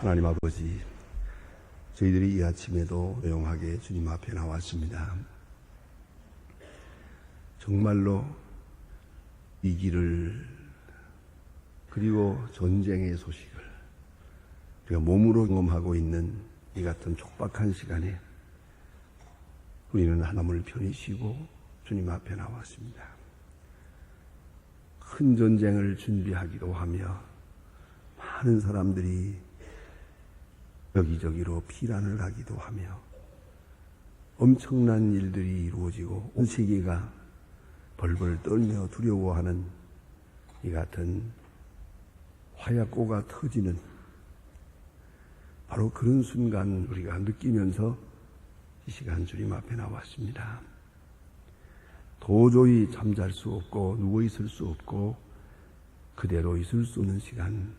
하나님 아버지, 저희들이 이 아침에도 조용하게 주님 앞에 나왔습니다. 정말로 위기를 그리고 전쟁의 소식을 우리가 몸으로 경험하고 있는 이 같은 촉박한 시간에 우리는 하나님을 편히 쉬고 주님 앞에 나왔습니다. 큰 전쟁을 준비하기도 하며 많은 사람들이 여기저기로 피난을 하기도 하며 엄청난 일들이 이루어지고 온 세계가 벌벌 떨며 두려워하는 이 같은 화약고가 터지는 바로 그런 순간 우리가 느끼면서 이 시간 주님 앞에 나왔습니다. 도저히 잠잘 수 없고 누워있을 수 없고 그대로 있을 수 없는 시간,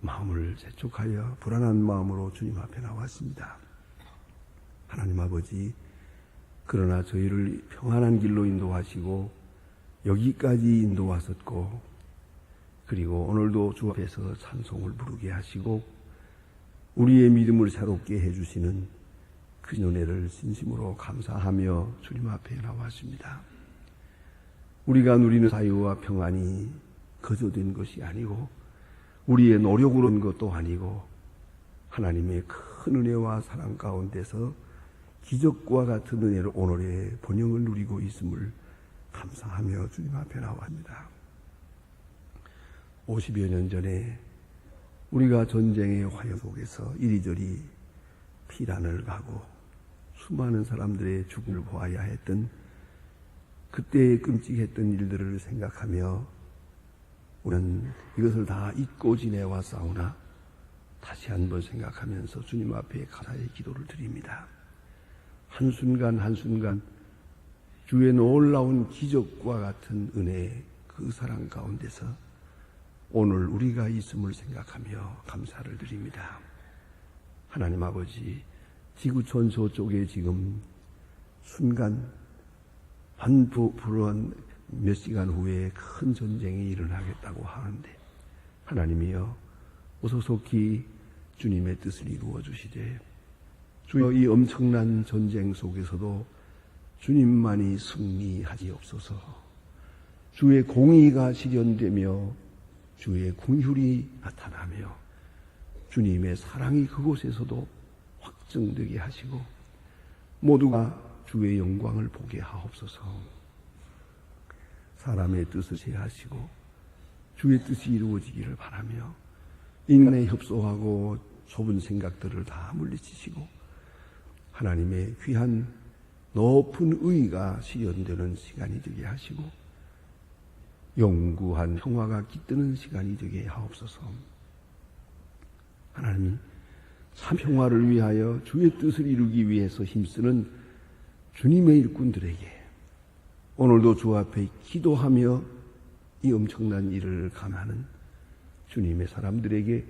마음을 재촉하여 불안한 마음으로 주님 앞에 나왔습니다. 하나님 아버지, 그러나 저희를 평안한 길로 인도하시고 여기까지 인도하셨고, 그리고 오늘도 주 앞에서 찬송을 부르게 하시고 우리의 믿음을 새롭게 해주시는 그 은혜를 진심으로 감사하며 주님 앞에 나왔습니다. 우리가 누리는 자유와 평안이 거저된 것이 아니고 우리의 노력으로 온 것도 아니고 하나님의 큰 은혜와 사랑 가운데서 기적과 같은 은혜로 오늘의 번영을 누리고 있음을 감사하며 주님 앞에 나왔습니다. 50여 년 전에 우리가 전쟁의 화염 속에서 이리저리 피난을 가고 수많은 사람들의 죽음을 보아야 했던 그때의 끔찍했던 일들을 생각하며 우리는 이것을 다 잊고 지내왔사오나 다시 한번 생각하면서 주님 앞에 감사의 기도를 드립니다. 한순간 한순간 주의 놀라운 기적과 같은 은혜, 그 사랑 가운데서 오늘 우리가 있음을 생각하며 감사를 드립니다. 하나님 아버지, 지구촌 저쪽에 지금 순간 불안 몇 시간 후에 큰 전쟁이 일어나겠다고 하는데 하나님이여 오소속히 주님의 뜻을 이루어 주시되 주여 이 엄청난 전쟁 속에서도 주님만이 승리하시옵소서. 주의 공의가 실현되며 주의 긍휼이 나타나며 주님의 사랑이 그곳에서도 확증되게 하시고 모두가 주의 영광을 보게 하옵소서. 사람의 뜻을 제하시고 주의 뜻이 이루어지기를 바라며 인간의 협소하고 좁은 생각들을 다 물리치시고 하나님의 귀한 높은 의가 실현되는 시간이 되게 하시고 영구한 평화가 깃드는 시간이 되게 하옵소서. 하나님, 참 평화를 위하여 주의 뜻을 이루기 위해서 힘쓰는 주님의 일꾼들에게 오늘도 주 앞에 기도하며 이 엄청난 일을 감하는 주님의 사람들에게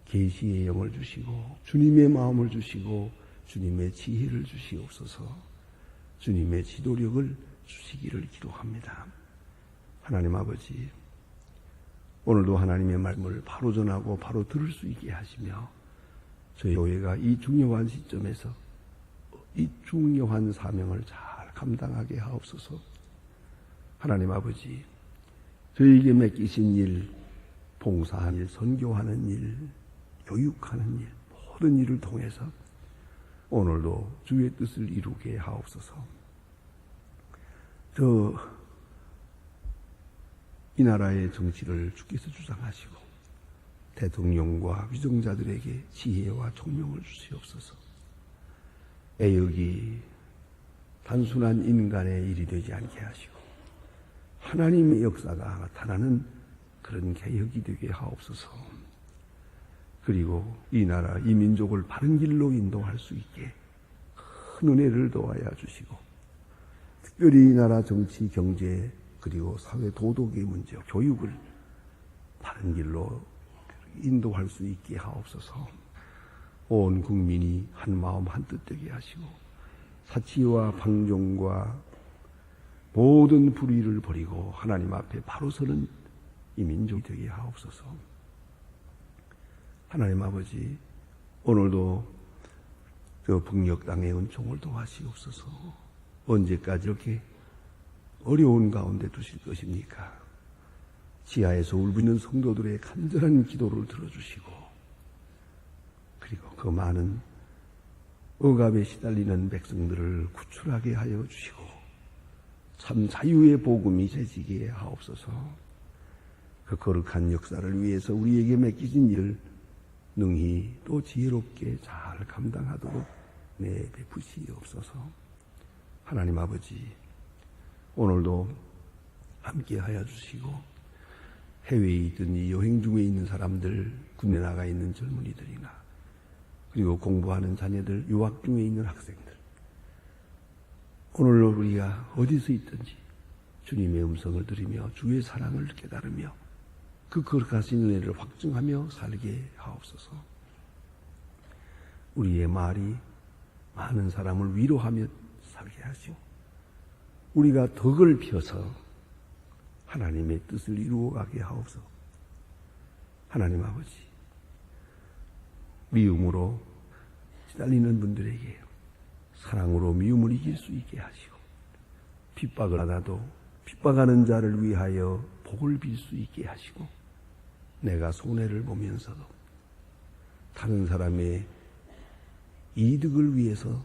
계시의 영을 주시고 주님의 마음을 주시고 주님의 지혜를 주시옵소서. 주님의 지도력을 주시기를 기도합니다. 하나님 아버지, 오늘도 하나님의 말씀을 바로 전하고 바로 들을 수 있게 하시며 저희 교회가 이 중요한 시점에서 이 중요한 사명을 잘 감당하게 하옵소서. 하나님 아버지, 저희에게 맡기신 일, 봉사하는 일, 선교하는 일, 교육하는 일, 모든 일을 통해서 오늘도 주의 뜻을 이루게 하옵소서. 이 나라의 정치를 주께서 주장하시고 대통령과 위정자들에게 지혜와 총명을 주시옵소서. 애역이 단순한 인간의 일이 되지 않게 하시고 하나님의 역사가 나타나는 그런 개혁이 되게 하옵소서. 그리고 이 나라, 이 민족을 바른 길로 인도할 수 있게 큰 은혜를 도와야 주시고 특별히 이 나라 정치, 경제, 그리고 사회 도덕의 문제, 교육을 바른 길로 인도할 수 있게 하옵소서. 온 국민이 한 마음 한 뜻 되게 하시고 사치와 방종과 모든 불의를 버리고 하나님 앞에 바로 서는 이 민족이 되게 하옵소서. 하나님 아버지, 오늘도 저 북녘 땅의 은총을 도와시옵소서. 언제까지 이렇게 어려운 가운데 두실 것입니까? 지하에서 울부짖는 성도들의 간절한 기도를 들어주시고, 그리고 그 많은 억압에 시달리는 백성들을 구출하게 하여 주시고, 참 자유의 복음이 세지게 하옵소서. 그 거룩한 역사를 위해서 우리에게 맡기신 일을 능히 또 지혜롭게 잘 감당하도록 베푸시옵소서. 하나님 아버지, 오늘도 함께 하여 주시고, 해외에 있든 여행 중에 있는 사람들, 군대 나가 있는 젊은이들이나, 그리고 공부하는 자녀들, 유학 중에 있는 학생들, 오늘 우리가 어디서 있든지 주님의 음성을 들으며 주의 사랑을 깨달으며 그 거룩하신 은혜를 확증하며 살게 하옵소서. 우리의 말이 많은 사람을 위로하며 살게 하시고, 우리가 덕을 펴서 하나님의 뜻을 이루어가게 하옵소서. 하나님 아버지, 미움으로 시달리는 분들에게 사랑으로 미움을 이길 수 있게 하시고, 핍박을 받아도 핍박하는 자를 위하여 복을 빌 수 있게 하시고, 내가 손해를 보면서도 다른 사람의 이득을 위해서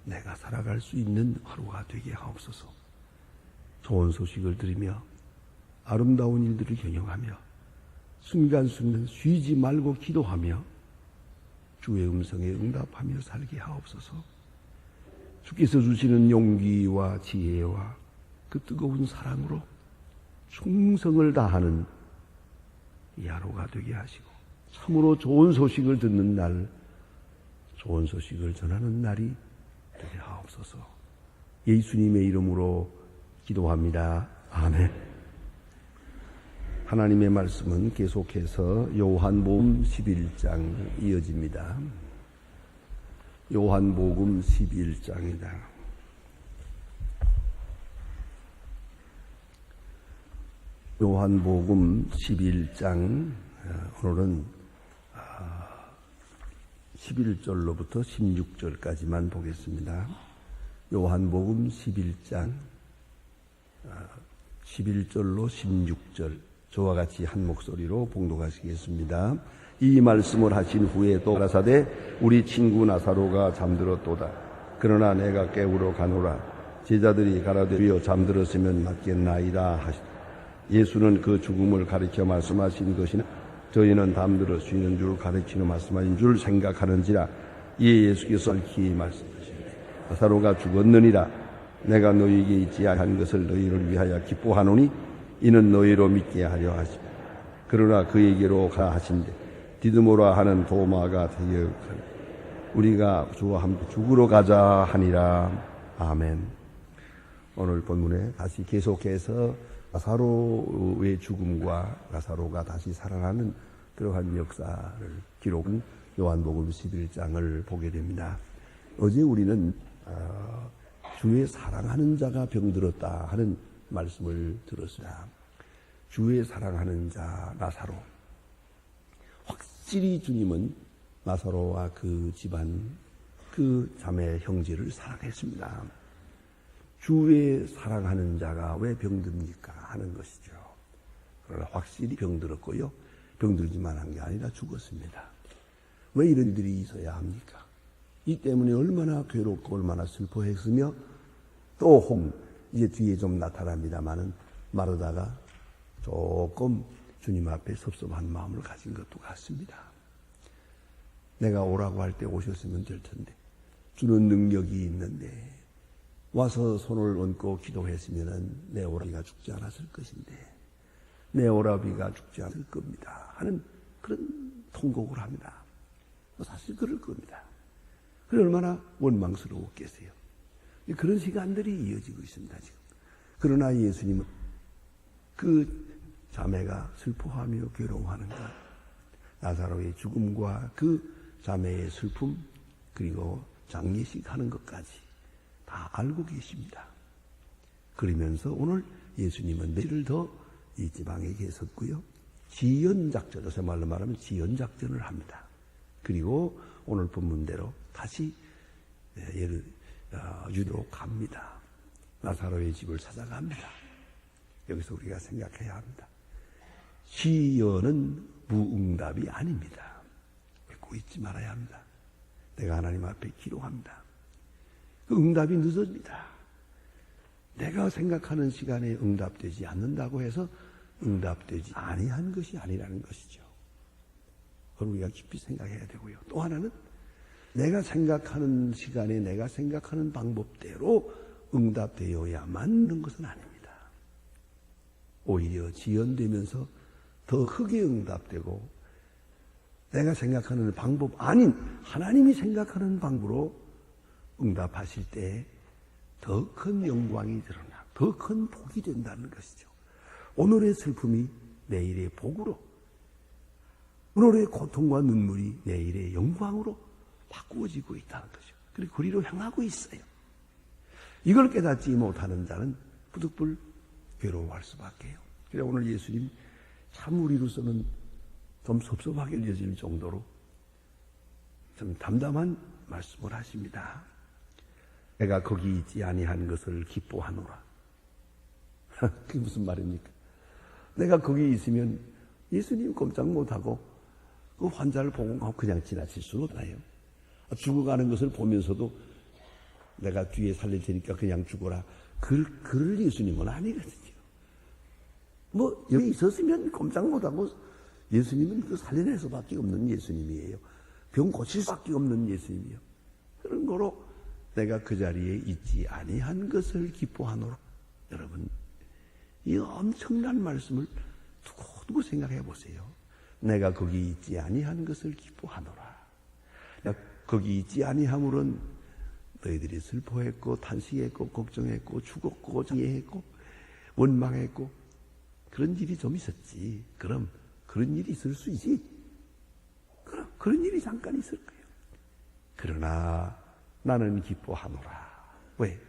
내가 살아갈 수 있는 하루가 되게 하옵소서. 좋은 소식을 들으며 아름다운 일들을 경영하며 순간순간 쉬지 말고 기도하며 주의 음성에 응답하며 살게 하옵소서. 주께서 주시는 용기와 지혜와 그 뜨거운 사랑으로 충성을 다하는 이 하루가 되게 하시고, 참으로 좋은 소식을 듣는 날, 좋은 소식을 전하는 날이 되게 하옵소서. 예수님의 이름으로 기도합니다. 아멘. 하나님의 말씀은 계속해서 요한복음 11장 이어집니다. 요한복음 11장이다. 요한복음 11장, 오늘은 11절로부터 16절까지만 보겠습니다. 요한복음 11장 11절로 16절, 저와 같이 한 목소리로 봉독하시겠습니다. 이 말씀을 하신 후에 또 가라사대 우리 친구 나사로가 잠들었도다. 그러나 내가 깨우러 가노라. 제자들이 가라되 주여 잠들었으면 낫겠나이다 하시다. 예수는 그 죽음을 가리켜 말씀하신 것이나 저희는 잠들어 쉬는 줄 가르치는 말씀하신 줄 생각하는지라. 이에 예수께서 얽히 말씀하시되 나사로가 죽었느니라. 내가 너희에게 있지 아니한 것을 너희를 위하여 기뻐하노니 이는 너희로 믿게 하려 하시며, 그러나 그에게로 가 하신대 디드모라 하는 도마가 대역하니 우리가 주와 함께 죽으러 가자 하니라. 아멘. 오늘 본문에 다시 계속해서 나사로의 죽음과 나사로가 다시 살아나는 그러한 역사를 기록한 요한복음 11장을 보게 됩니다. 어제 우리는 주의 사랑하는 자가 병들었다 하는 말씀을 들었습니다. 주의 사랑하는 자 나사로. 확실히 주님은 나사로와 그 집안, 그 자매 형제를 사랑했습니다. 주의 사랑하는 자가 왜 병듭니까 하는 것이죠. 그러나 확실히 병들었고요, 병들지만 한 게 아니라 죽었습니다. 왜 이런 일들이 있어야 합니까? 이 때문에 얼마나 괴롭고 얼마나 슬퍼했으며, 또 이제 뒤에 좀 나타납니다마는 마르다가 조금 주님 앞에 섭섭한 마음을 가진 것도 같습니다. 내가 오라고 할 때 오셨으면 될 텐데, 주는 능력이 있는데 와서 손을 얹고 기도했으면 내 오라비가 죽지 않았을 것인데, 내 오라비가 죽지 않을 겁니다 하는 그런 통곡을 합니다. 사실 그럴 겁니다. 그래 얼마나 원망스러웠겠어요. 그런 시간들이 이어지고 있습니다 지금. 그러나 예수님은 그 자매가 슬퍼하며 괴로워하는가, 나사로의 죽음과 그 자매의 슬픔, 그리고 장례식 하는 것까지 다 알고 계십니다. 그러면서 오늘 예수님은 며칠을 더 이 지방에 계셨고요, 지연작전, 요새 말로 말하면 지연작전을 합니다. 그리고 오늘 본문대로 다시 유대로 갑니다. 나사로의 집을 찾아갑니다. 여기서 우리가 생각해야 합니다. 지연은 무응답이 아닙니다. 잊고 있지 말아야 합니다. 내가 하나님 앞에 기도합니다. 그 응답이 늦어집니다. 내가 생각하는 시간에 응답되지 않는다고 해서 응답되지 아니한 것이 아니라는 것이죠. 그걸 우리가 깊이 생각해야 되고요. 또 하나는 내가 생각하는 시간에 내가 생각하는 방법대로 응답되어야만 하는 것은 아닙니다. 오히려 지연되면서 더 크게 응답되고 내가 생각하는 방법 아닌 하나님이 생각하는 방법으로 응답하실 때 더 큰 영광이 드러나 더 큰 복이 된다는 것이죠. 오늘의 슬픔이 내일의 복으로, 오늘의 고통과 눈물이 내일의 영광으로 바꾸어지고 있다는 거죠. 그리고 그리로 향하고 있어요. 이걸 깨닫지 못하는 자는 부득불 괴로워할 수밖에요. 그래서 오늘 예수님 참 우리로서는 좀 섭섭하게 여겨질 정도로 좀 담담한 말씀을 하십니다. 내가 거기 있지 아니한 것을 기뻐하노라. 그게 무슨 말입니까? 내가 거기 있으면 예수님 꼼짝 못하고 그 환자를 보고 그냥 지나칠 수는 없나요? 죽어가는 것을 보면서도 내가 뒤에 살릴 테니까 그냥 죽어라. 그럴 예수님은 아니거든요. 뭐 여기 있었으면 꼼짝 못하고 예수님은 그 살려낼 수밖에 없는 예수님이에요. 병 고칠 수밖에 없는 예수님이요. 그런 거로 내가 그 자리에 있지 아니한 것을 기뻐하노라. 여러분, 이 엄청난 말씀을 두고 생각해 보세요. 내가 거기 있지 아니한 것을 기뻐하노라. 거기 있지 아니함으로는 너희들이 슬퍼했고 탄식했고 걱정했고 죽었고 장애했고 원망했고 그런 일이 좀 있었지. 그럼 그런 일이 있을 수 있지. 그럼 그런 일이 잠깐 있을 거예요. 그러나 나는 기뻐하노라. 왜?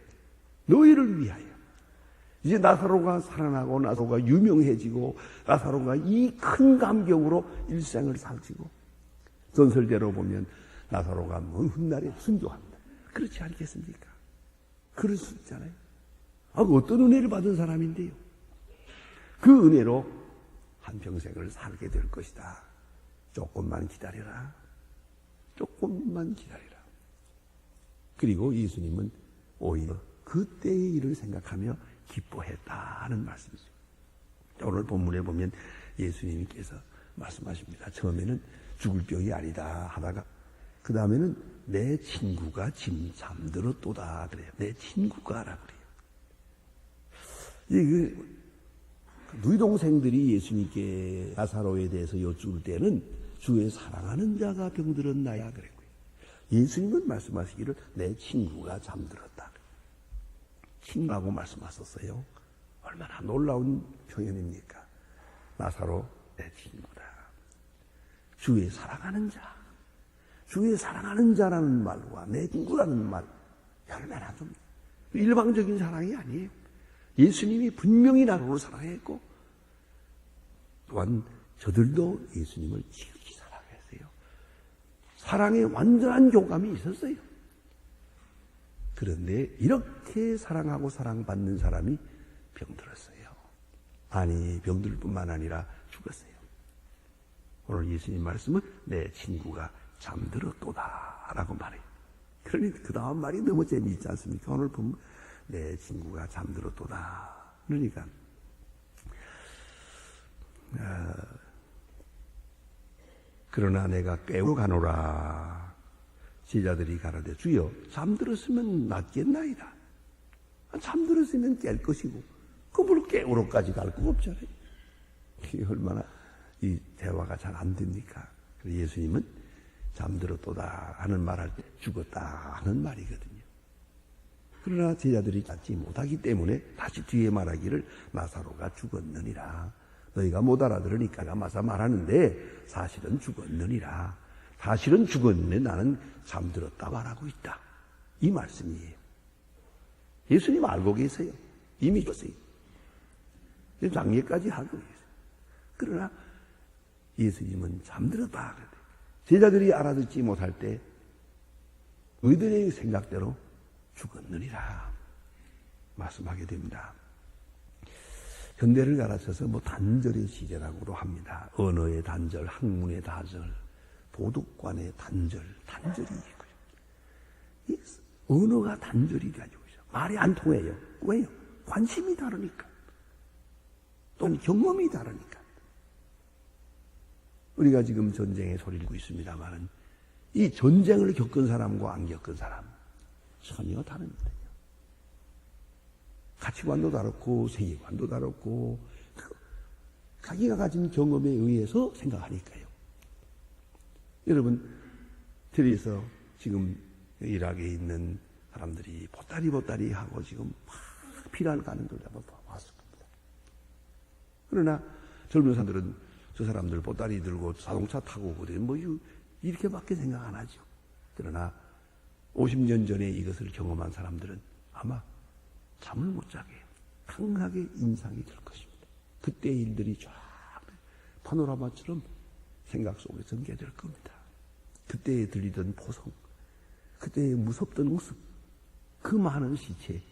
너희를 위하여. 이제 나사로가 살아나고 나사로가 유명해지고 나사로가 이 큰 감격으로 일생을 살지고 전설대로 보면 나사로가 먼 훗날에 순교합니다. 그렇지 않겠습니까? 그럴 수 있잖아요. 어떤 은혜를 받은 사람인데요. 그 은혜로 한평생을 살게 될 것이다. 조금만 기다려라. 조금만 기다려라. 그리고 예수님은 오히려 그때의 일을 생각하며 기뻐했다는 말씀이죠. 오늘 본문에 보면 예수님께서 말씀하십니다. 처음에는 죽을 병이 아니다 하다가 그 다음에는 내 친구가 지금 잠들었도다 그래요. 내 친구가라 그래요. 누이 동생들이 예수님께 나사로에 대해서 여쭈을 때는 주의 사랑하는 자가 병들었나야 그랬고요. 예수님은 말씀하시기를 내 친구가 잠들었다. 친구라고 말씀하셨어요. 얼마나 놀라운 표현입니까? 나사로 내 친구다. 주의 사랑하는 자. 주의 사랑하는 자라는 말과 내 친구라는 말 얼마나 좀 일방적인 사랑이 아니에요. 예수님이 분명히 나를 사랑했고 또한 저들도 예수님을 지극히 사랑했어요. 사랑에 완전한 교감이 있었어요. 그런데 이렇게 사랑하고 사랑받는 사람이 병들었어요. 아니 병들 뿐만 아니라 죽었어요. 오늘 예수님 말씀은 내 친구가 잠들었도다 라고 말해요. 그러니 그 다음 말이 너무 재미있지 않습니까? 오늘 보면 내 친구가 잠들었도다. 그러니까 그러나 내가 깨우러 가노라. 제자들이 가라되 주여 잠들었으면 낫겠나이다. 잠들었으면 깰 것이고 그걸 깨우러까지 갈 거 없잖아요. 이게 얼마나 이 대화가 잘 안 됩니까? 그래서 예수님은 잠들었도다 하는 말할 때 죽었다 하는 말이거든요. 그러나 제자들이 갖지 못하기 때문에 다시 뒤에 말하기를 나사로가 죽었느니라. 너희가 못 알아들으니까 마사 말하는데 사실은 죽었느니라. 사실은 죽었는데 나는 잠들었다 말하고 있다. 이 말씀이에요. 예수님 알고 계세요. 이미 죽었어요. 장례까지 하고 계세요. 그러나 예수님은 잠들었다. 제자들이 알아듣지 못할 때 그들의 생각대로 죽었느니라 말씀하게 됩니다. 현대를 갈아쳐서 단절의 시대라고도 합니다. 언어의 단절, 학문의 단절, 도덕관의 단절이 있고요. 언어가 단절이 가지고 있어요. 말이 안 통해요. 왜요? 관심이 다르니까. 또는 경험이 다르니까. 우리가 지금 전쟁에 소리르고 있습니다만 이 전쟁을 겪은 사람과 안 겪은 사람 전혀 다릅니다. 가치관도 다르고 세계관도 다르고 자기가 가진 경험에 의해서 생각하니까요. 여러분, 들에서 지금 이락에 있는 사람들이 보따리 하고 지금 막 피난 가는 걸 한번 봤을 겁니다. 그러나 젊은 사람들은 저 사람들 보따리 들고 자동차 타고 그래 이렇게밖에 생각 안 하죠. 그러나 50년 전에 이것을 경험한 사람들은 아마 잠을 못 자게 강하게 인상이 될 것입니다. 그때의 일들이 쫙 파노라마처럼 생각 속에 전개될 겁니다. 그때에 들리던 포성, 그때의 무섭던 모습, 그 많은 시체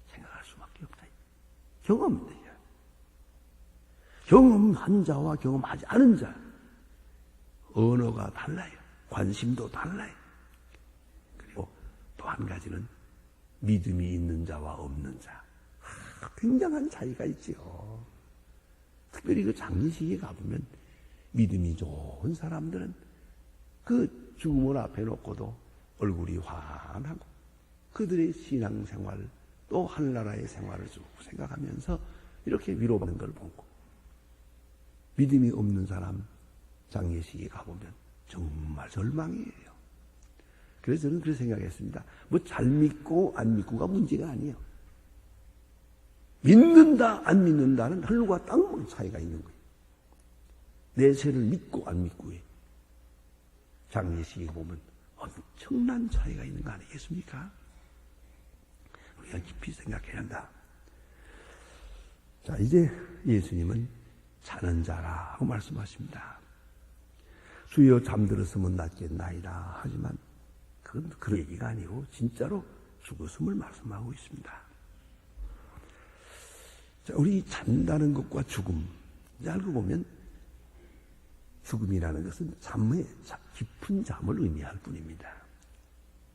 생각할 수밖에 없다. 경험입니다. 경험한 자와 경험하지 않은 자, 언어가 달라요. 관심도 달라요. 그리고 또 한 가지는 믿음이 있는 자와 없는 자. 굉장한 차이가 있죠. 특별히 그 장례식에 가보면 믿음이 좋은 사람들은 그 죽음을 앞에 놓고도 얼굴이 환하고 그들의 신앙생활 또 하늘나라의 생활을 쭉 생각하면서 이렇게 위로받는 걸 보고, 믿음이 없는 사람 장례식에 가보면 정말 절망이에요. 그래서 저는 그렇게 생각했습니다. 잘 믿고 안 믿고가 문제가 아니에요. 믿는다 안 믿는다는 하늘과 땅의 차이가 있는 거예요. 내 죄를 믿고 안 믿고에 장례식에 보면 엄청난 차이가 있는 거 아니겠습니까? 우리가 깊이 생각해야 한다. 자, 이제 예수님은 자는 자라고 말씀하십니다. 주여 잠들었으면 낫겠나이다 하지만 그건 그런 얘기가 아니고 진짜로 죽었음을 말씀하고 있습니다. 자, 우리 잔다는 것과 죽음, 알고 보면 죽음이라는 것은 잠의 깊은 잠을 의미할 뿐입니다.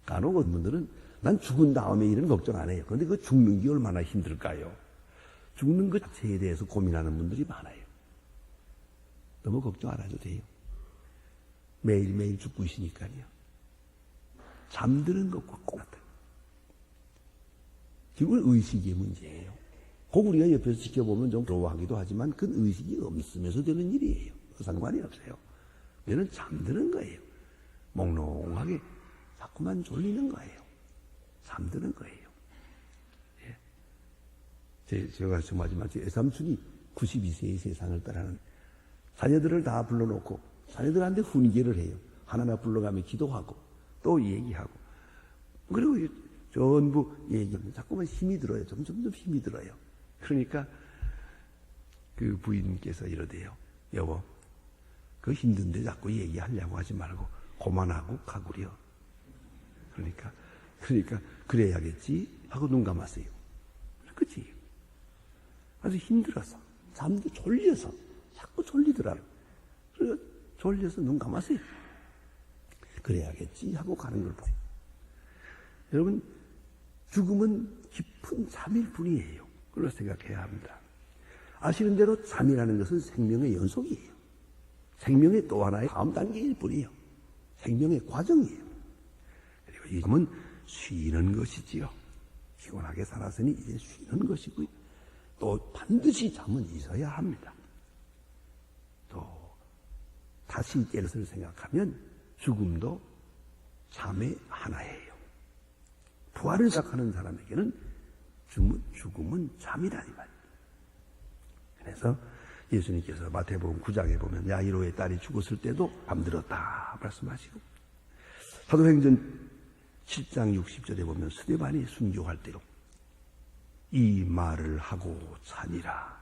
간혹 어떤 분들은 난 죽은 다음에 일은 걱정 안 해요. 그런데 그 죽는 게 얼마나 힘들까요? 죽는 것 자체에 대해서 고민하는 분들이 많아요. 너무 걱정 안 해도 돼요. 매일매일 죽고 있으니까요. 잠드는 것과 똑같아요. 결국은 의식의 문제예요. 꼭 우리가 옆에서 지켜보면 좀 부러워하기도 하지만 그건 의식이 없으면서 되는 일이에요. 상관이 없어요. 얘는 잠드는 거예요. 몽롱하게 자꾸만 졸리는 거예요. 잠드는 거예요. 예. 제가 정말지만 제 외삼촌이 92세의 세상을 떠나는 자녀들을 다 불러놓고 자녀들한테 훈계를 해요. 하나하나 불러가며 기도하고 또 얘기하고 그리고 전부 얘기하면 자꾸만 힘이 들어요. 점점 힘이 들어요. 그러니까 그 부인께서 이러대요. 여보, 그 힘든데 자꾸 얘기하려고 하지 말고 그만하고 가구려. 그러니까 그래야겠지 하고 눈 감았어요. 그치? 아주 힘들어서 잠도 졸려서 자꾸 졸리더라고요. 그래서 졸려서 눈 감았어요. 그래야겠지 하고 가는 걸 봐요. 여러분, 죽음은 깊은 잠일 뿐이에요. 그걸 생각해야 합니다. 아시는 대로 잠이라는 것은 생명의 연속이에요. 생명의 또 하나의 다음 단계일 뿐이에요. 생명의 과정이에요. 그리고 이 잠은 쉬는 것이지요. 피곤하게 살았으니 이제 쉬는 것이고요. 또 반드시 잠은 있어야 합니다. 또 다시 깨어서 생각하면 죽음도 잠의 하나예요. 부활을 생각하는 사람에게는 죽음은 잠이다 이 말입니다. 그래서 예수님께서 마태복음 9장에 보면 야이로의 딸이 죽었을 때도 잠들었다 말씀하시고, 사도행전 7장 60절에 보면 스데반이 순교할 때도 이 말을 하고 자니라,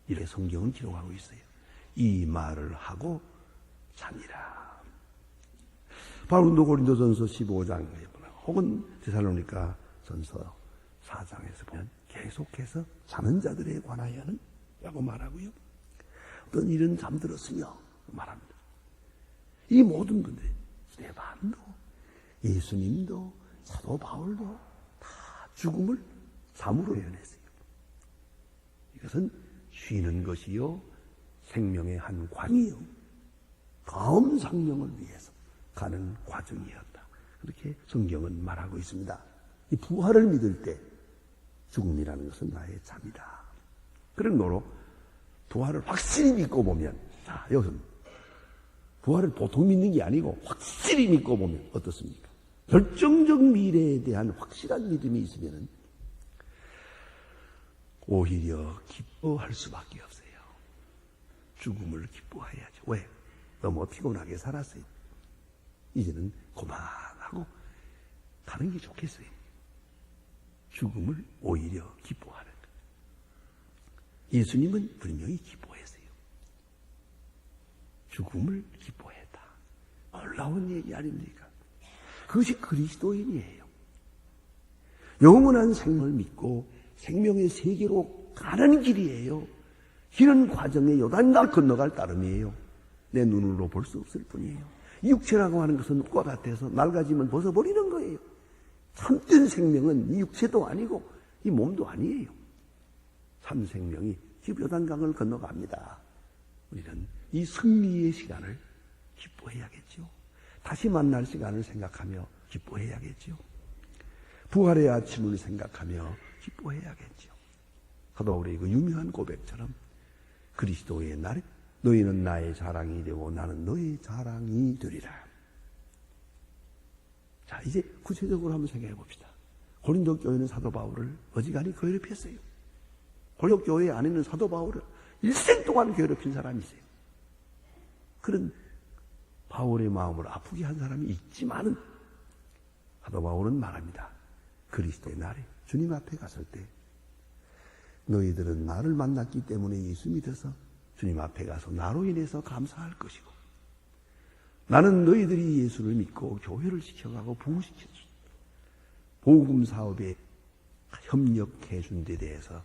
이렇게 성경은 기록하고 있어요. 이 말을 하고 자니라. 바울도 고린도전서 15장에 보면 혹은 데살로니가 전서 4장에서 보면 계속해서 자는 자들에 관하여는 라고 말하고요. 어떤 일은 잠들었으며 말합니다. 이 모든 분들이 스데반도 예수님도 사도 바울도 다 죽음을 잠으로 예언했어요. 이것은 쉬는 것이요 생명의 한 과정이요 다음 생명을 위해서 가는 과정이었다. 그렇게 성경은 말하고 있습니다. 이 부활을 믿을 때 죽음이라는 것은 나의 잠이다. 그런 거로 부활을 확실히 믿고 보면, 자, 여기서 부활을 보통 믿는 게 아니고 확실히 믿고 보면 어떻습니까? 결정적 미래에 대한 확실한 믿음이 있으면 오히려 기뻐할 수밖에 없어요. 죽음을 기뻐해야죠. 왜? 너무 피곤하게 살았어요. 이제는 그만하고 가는 게 좋겠어요. 죽음을 오히려 기뻐하는 거예요. 예수님은 분명히 기뻐했어요. 죽음을 기뻐했다. 놀라운 얘기 아닙니까? 그것이 그리스도인이에요. 영원한 생명을 믿고 생명의 세계로 가는 길이에요. 이런 과정에 요단강을 건너갈 따름이에요. 내 눈으로 볼 수 없을 뿐이에요. 육체라고 하는 것은 꽃과 같아서 낡아지면 벗어버리는 거예요. 참된 생명은 이 육체도 아니고 이 몸도 아니에요. 참 생명이 요단강을 건너갑니다. 우리는 이 승리의 시간을 기뻐해야겠죠. 다시 만날 시간을 생각하며 기뻐해야겠죠. 부활의 아침을 생각하며 기뻐해야겠죠. 사도 바울의 그 유명한 고백처럼 그리스도의 날에 너희는 나의 자랑이 되고 나는 너의 자랑이 되리라. 자, 이제 구체적으로 한번 생각해 봅시다. 고린도 교회는 사도 바울을 어지간히 괴롭혔어요. 고린도 교회 안에는 사도 바울을 일생 동안 괴롭힌 사람이 있어요. 그런 바울의 마음을 아프게 한 사람이 있지만은 사도 바울은 말합니다. 그리스도의 날에 주님 앞에 갔을 때 너희들은 나를 만났기 때문에 예수 믿어서 주님 앞에 가서 나로 인해서 감사할 것이고 나는 너희들이 예수를 믿고 교회를 지켜가고 부흥시켜준 복음 사업에 협력해 준 데 대해서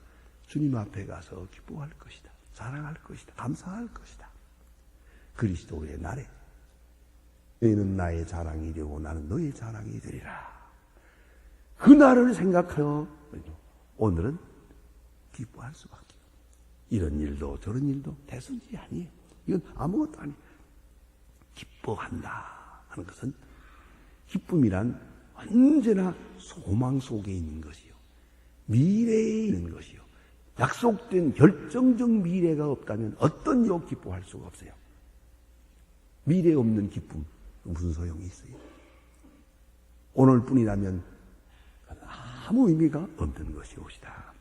주님 앞에 가서 기뻐할 것이다. 자랑할 것이다. 감사할 것이다. 그리스도의 날에 너희는 나의 자랑이 되고 나는 너의 자랑이 되리라. 그 날을 생각하여 오늘은 기뻐할 수밖에 없어요. 이런 일도 저런 일도 대수지 아니에요. 이건 아무것도 아니에요. 기뻐한다 하는 것은 기쁨이란 언제나 소망 속에 있는 것이요. 미래에 있는 것이요. 약속된 결정적 미래가 없다면 어떤 일도 기뻐할 수가 없어요. 미래 없는 기쁨 무슨 소용이 있어요? 오늘뿐이라면 아무 의미가 없는 것이옵시다.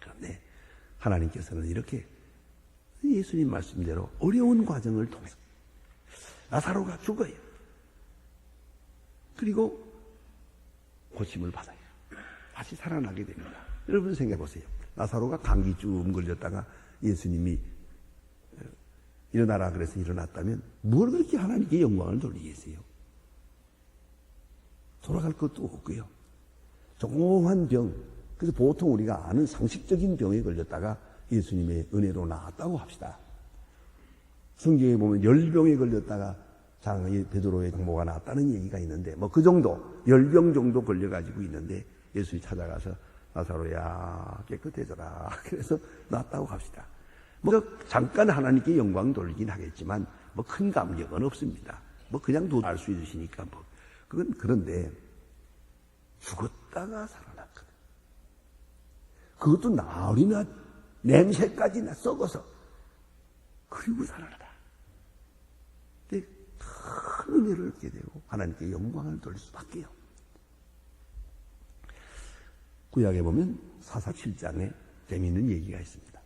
그런데 하나님께서는 이렇게 예수님 말씀대로 어려운 과정을 통해서 나사로가 죽어요. 그리고 고침을 받아요. 다시 살아나게 됩니다. 여러분 생각해 보세요. 나사로가 감기쯤 걸렸다가 예수님이 일어나라 그래서 일어났다면 뭘 그렇게 하나님께 영광을 돌리겠어요? 돌아갈 것도 없고요. 조그만 병, 그래서 보통 우리가 아는 상식적인 병에 걸렸다가 예수님의 은혜로 나았다고 합시다. 성경에 보면 열병에 걸렸다가 베드로의 장모가 나았다는 얘기가 있는데 뭐 그 정도, 열병 정도 걸려가지고 있는데 예수님이 찾아가서 나사로야 깨끗해져라. 그래서 나았다고 합시다. 뭐 잠깐 하나님께 영광 돌리긴 하겠지만 뭐 큰 감격은 없습니다. 뭐 그냥 알 수 있으시니까 뭐 그건 그런데 죽었다가 살아났거든. 그것도 나흘이나 냄새까지나 썩어서 그리고 살아나다. 근데 큰 은혜를 얻게 되고 하나님께 영광을 돌릴 수밖에요. 구약에 보면 사사 7장에 재미있는 얘기가 있습니다.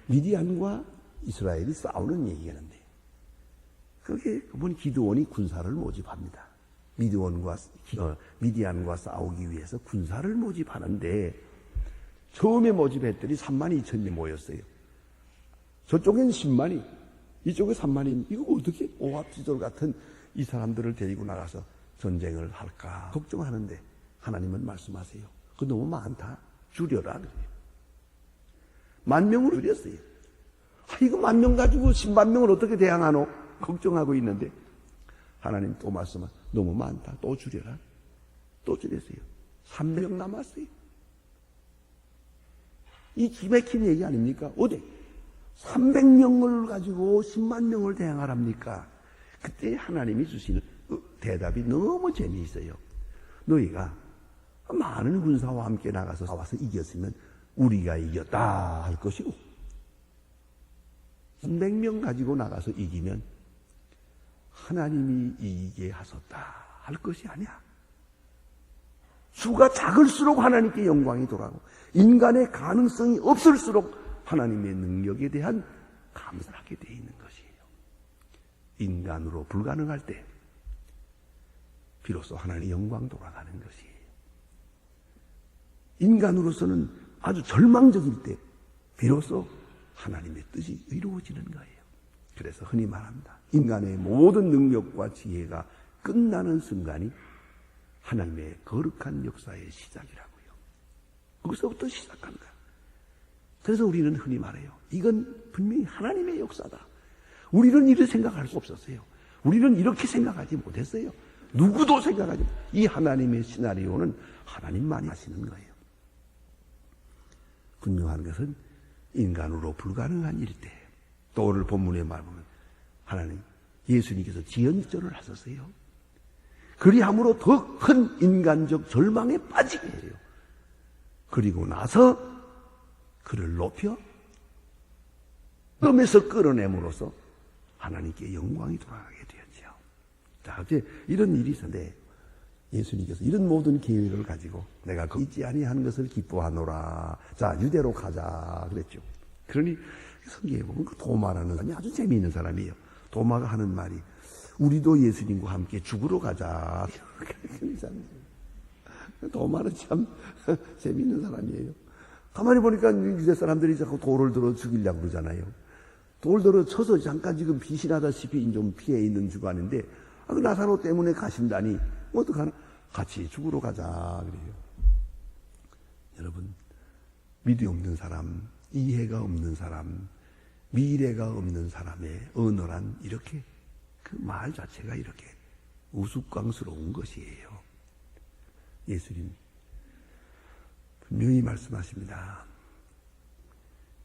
미디안과 이스라엘이 싸우는 얘기가 있는데 그게 그분 기드온이 군사를 모집합니다. 미디안과 싸우기 위해서 군사를 모집하는데 처음에 모집했더니 32,000이 모였어요. 저쪽엔 10만이, 이쪽에 3만이. 이거 어떻게 오합지졸 같은 이 사람들을 데리고 나가서 전쟁을 할까 걱정하는데 하나님은 말씀하세요. 그거 너무 많다. 줄여라 그래요. 10,000명으로 줄였어요. 이거 10,000명 가지고 10만 명을 어떻게 대항하노? 걱정하고 있는데 하나님 또 말씀하 너무 많다. 또 줄여라. 또 줄였어요. 300명 남았어요. 이 기맥힌 얘기 아닙니까? 어디 300명을 가지고 10만 명을 대항하랍니까? 그때 하나님이 주시는 대답이 너무 재미있어요. 너희가 많은 군사와 함께 나가서 싸워서 이겼으면 우리가 이겼다 할 것이고 300명 가지고 나가서 이기면 하나님이 이기게 하셨다 할 것이 아니야. 수가 작을수록 하나님께 영광이 돌아가고 인간의 가능성이 없을수록 하나님의 능력에 대한 감사를 하게 되어 있는 것이에요. 인간으로 불가능할 때 비로소 하나님의 영광 돌아가는 것이에요. 인간으로서는 아주 절망적일 때 비로소 하나님의 뜻이 이루어지는 거예요. 그래서 흔히 말합니다. 인간의 모든 능력과 지혜가 끝나는 순간이 하나님의 거룩한 역사의 시작이라고요. 거기서부터 시작한 거야. 그래서 우리는 흔히 말해요. 이건 분명히 하나님의 역사다. 우리는 이렇게 생각할 수 없었어요. 우리는 이렇게 생각하지 못했어요. 누구도 생각하지 못했어요. 이 하나님의 시나리오는 하나님만이 하시는 거예요. 분명한 것은 인간으로 불가능한 일일 때, 또 오늘 본문의 말 보면 하나님, 예수님께서 지연절을 하셨어요. 그리함으로 더 큰 인간적 절망에 빠지게 해요. 그리고 나서 그를 높여 덤에서 끌어내므로써 하나님께 영광이 돌아가게 되었죠. 자, 어째 이런 일이 있었는데 예수님께서 이런 모든 계획을 가지고 내가 잊지 아니한 것을 기뻐하노라. 자, 유대로 가자 그랬죠. 그러니 성경에 보면 그 도마라는 사람이 아주 재미있는 사람이에요. 도마가 하는 말이 우리도 예수님과 함께 죽으러 가자. 도마는 참 재미있는 사람이에요. 가만히 보니까 유대 사람들이 자꾸 돌을 들어 죽이려고 그러잖아요. 돌 들어 쳐서 잠깐 지금 비신하다시피 좀 피해 있는 주간인데 그 나사로 때문에 가신다니 어떡하나? 같이 죽으러 가자 그래요. 여러분, 믿음이 없는 사람, 이해가 없는 사람, 미래가 없는 사람의 언어란 이렇게 그 말 자체가 이렇게 우스꽝스러운 것이에요. 예수님 분명히 말씀하십니다.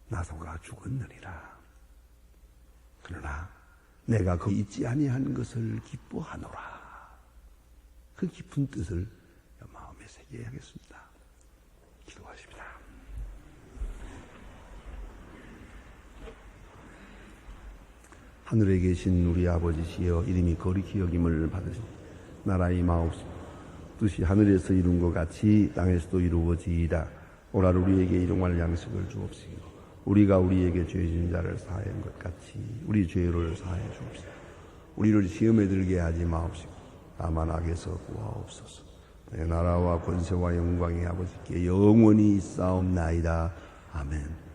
나소가 죽었느니라. 그러나 내가 그 잊지 아니한 것을 기뻐하노라. 그 깊은 뜻을 마음에 새겨야 하겠습니다. 기도하십니다. 하늘에 계신 우리 아버지시여, 이름이 거룩히 여김을 받으신 나라의 마옵시고 뜻이 하늘에서 이룬 것 같이 땅에서도 이루어지이다. 오늘 우리에게 일용할 양식을 주옵시고 우리가 우리에게 죄 지은 자를 사하는 것 같이 우리 죄를 사하여 주옵시고 우리를 시험에 들게 하지 마옵시고 다만 악에서 구하옵소서. 내 나라와 권세와 영광이 아버지께 영원히 있사옵나이다. 아멘.